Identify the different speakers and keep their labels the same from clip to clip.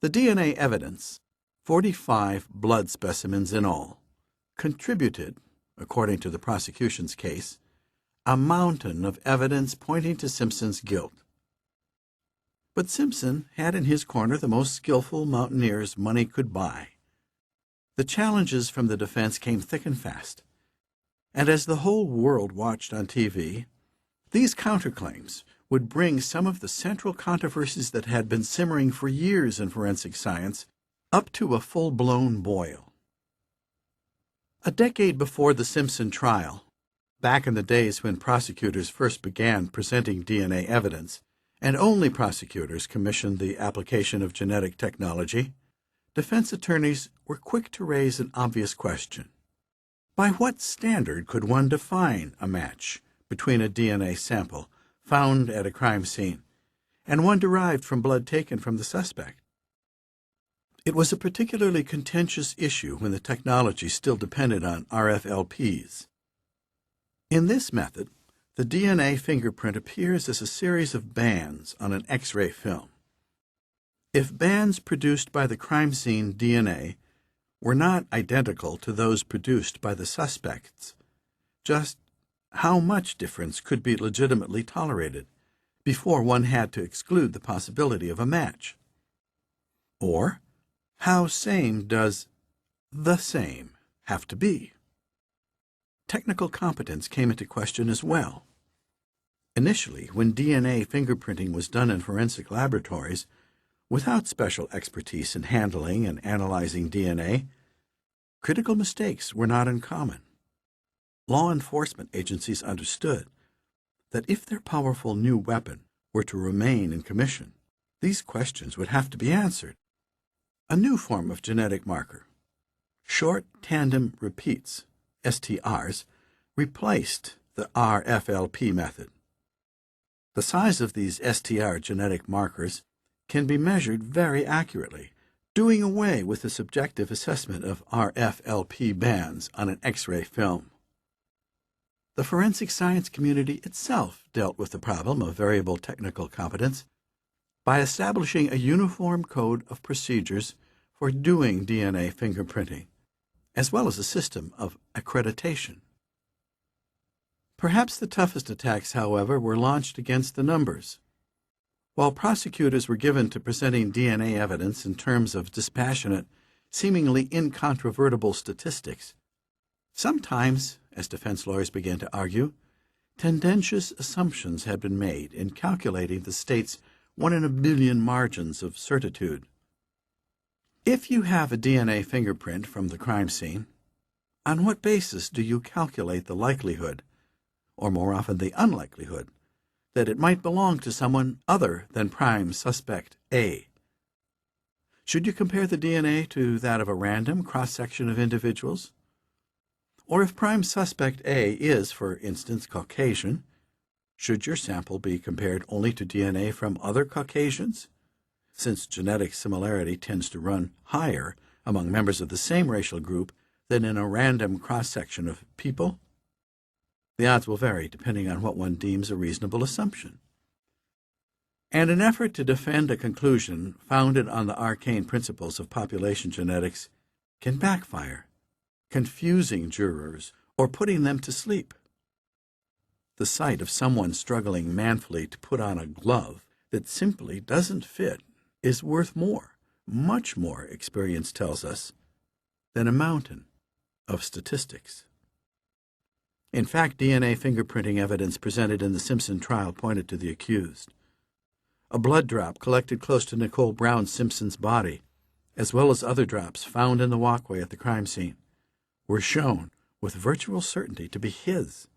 Speaker 1: The DNA evidence, 45 blood specimens in all, contributed, according to the prosecution's case, a mountain of evidence pointing to Simpson's guilt. But Simpson had in his corner the most skillful mountaineers money could buy. The challenges from the defense came thick and fast, and as the whole world watched on TV, these counterclaims would bring some of the central controversies that had been simmering for years in forensic science up to a full-blown boil. A decade before the Simpson trial, back in the days when prosecutors first began presenting DNA evidence, and only prosecutors commissioned the application of genetic technology, defense attorneys were quick to raise an obvious question. By what standard could one define a match between a DNA sample found at a crime scene and one derived from blood taken from the suspect? It was a particularly contentious issue when the technology still depended on RFLPs. In this method, the DNA fingerprint appears as a series of bands on an X-ray film. If bands produced by the crime scene DNA were not identical to those produced by the suspects, just how much difference could be legitimately tolerated before one had to exclude the possibility of a match? Or, how same does the same have to be? Technical competence came into question as well. Initially, when DNA fingerprinting was done in forensic laboratories, without special expertise in handling and analyzing DNA, critical mistakes were not uncommon. Law enforcement agencies understood that if their powerful new weapon were to remain in commission, these questions would have to be answered. A new form of genetic marker, short tandem repeats, STRs, replaced the RFLP method. The size of these STR genetic markers can be measured very accurately, doing away with the subjective assessment of RFLP bands on an X-ray film. The forensic science community itself dealt with the problem of variable technical competence by establishing a uniform code of procedures for doing DNA fingerprinting, as well as a system of accreditation. Perhaps the toughest attacks, however, were launched against the numbers. While prosecutors were given to presenting DNA evidence in terms of dispassionate, seemingly incontrovertible statistics, sometimes, as defense lawyers began to argue, tendentious assumptions had been made in calculating the state's 1 in a billion margins of certitude. If you have a DNA fingerprint from the crime scene, on what basis do you calculate the likelihood, or more often the unlikelihood, that it might belong to someone other than prime suspect A? Should you compare the DNA to that of a random cross-section of individuals? Or if prime suspect A is, for instance, Caucasian, should your sample be compared only to DNA from other Caucasians, since genetic similarity tends to run higher among members of the same racial group than in a random cross-section of people? The odds will vary depending on what one deems a reasonable assumption. And an effort to defend a conclusion founded on the arcane principles of population genetics can backfire, confusing jurors or putting them to sleep. The sight of someone struggling manfully to put on a glove that simply doesn't fit is worth more, much more, experience tells us, than a mountain of statistics. In fact, DNA fingerprinting evidence presented in the Simpson trial pointed to the accused. A blood drop collected close to Nicole Brown Simpson's body, as well as other drops found in the walkway at the crime scene, were shown with virtual certainty to be his.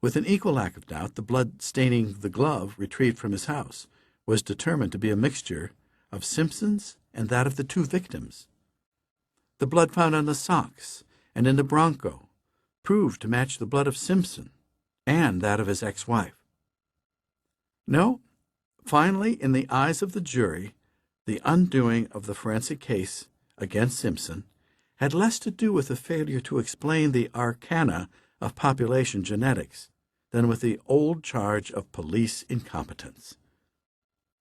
Speaker 1: With an equal lack of doubt, the blood staining the glove retrieved from his house was determined to be a mixture of Simpson's and that of the two victims. The blood found on the socks and in the Bronco proved to match the blood of Simpson and that of his ex-wife. No, finally, in the eyes of the jury, the undoing of the forensic case against Simpson had less to do with the failure to explain the arcana of population genetics than with the old charge of police incompetence.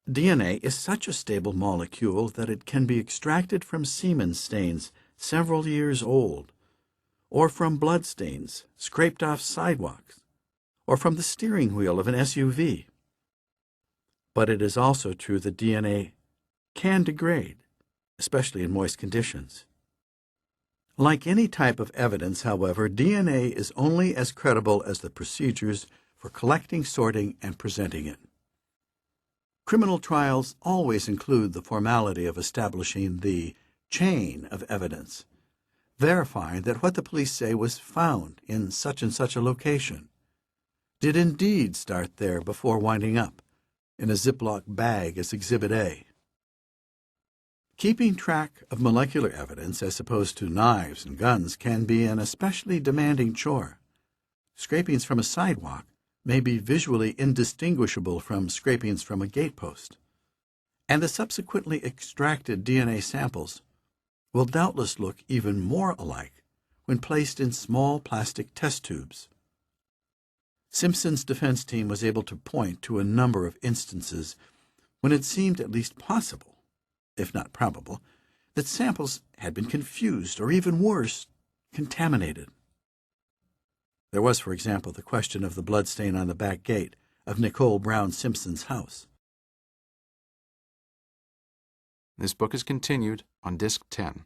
Speaker 1: DNA is such a stable molecule that it can be extracted from semen stains several years old, or from blood stains scraped off sidewalks, or from the steering wheel of an SUV. But it is also true that DNA can degrade, especially in moist conditions. Like any type of evidence, however, DNA is only as credible as the procedures for collecting, sorting, and presenting it. Criminal trials always include the formality of establishing the chain of evidence, verifying that what the police say was found in such and such a location did indeed start there before winding up in a Ziploc bag as Exhibit A. Keeping track of molecular evidence as opposed to knives and guns can be an especially demanding chore. Scrapings from a sidewalk may be visually indistinguishable from scrapings from a gatepost, and the subsequently extracted DNA samples will doubtless look even more alike when placed in small plastic test tubes. Simpson's defense team was able to point to a number of instances when it seemed at least possible, if not probable, that samples had been confused or, even worse, contaminated. There was, for example, the question of the bloodstain on the back gate of Nicole Brown Simpson's house.
Speaker 2: This book is continued on Disc 10.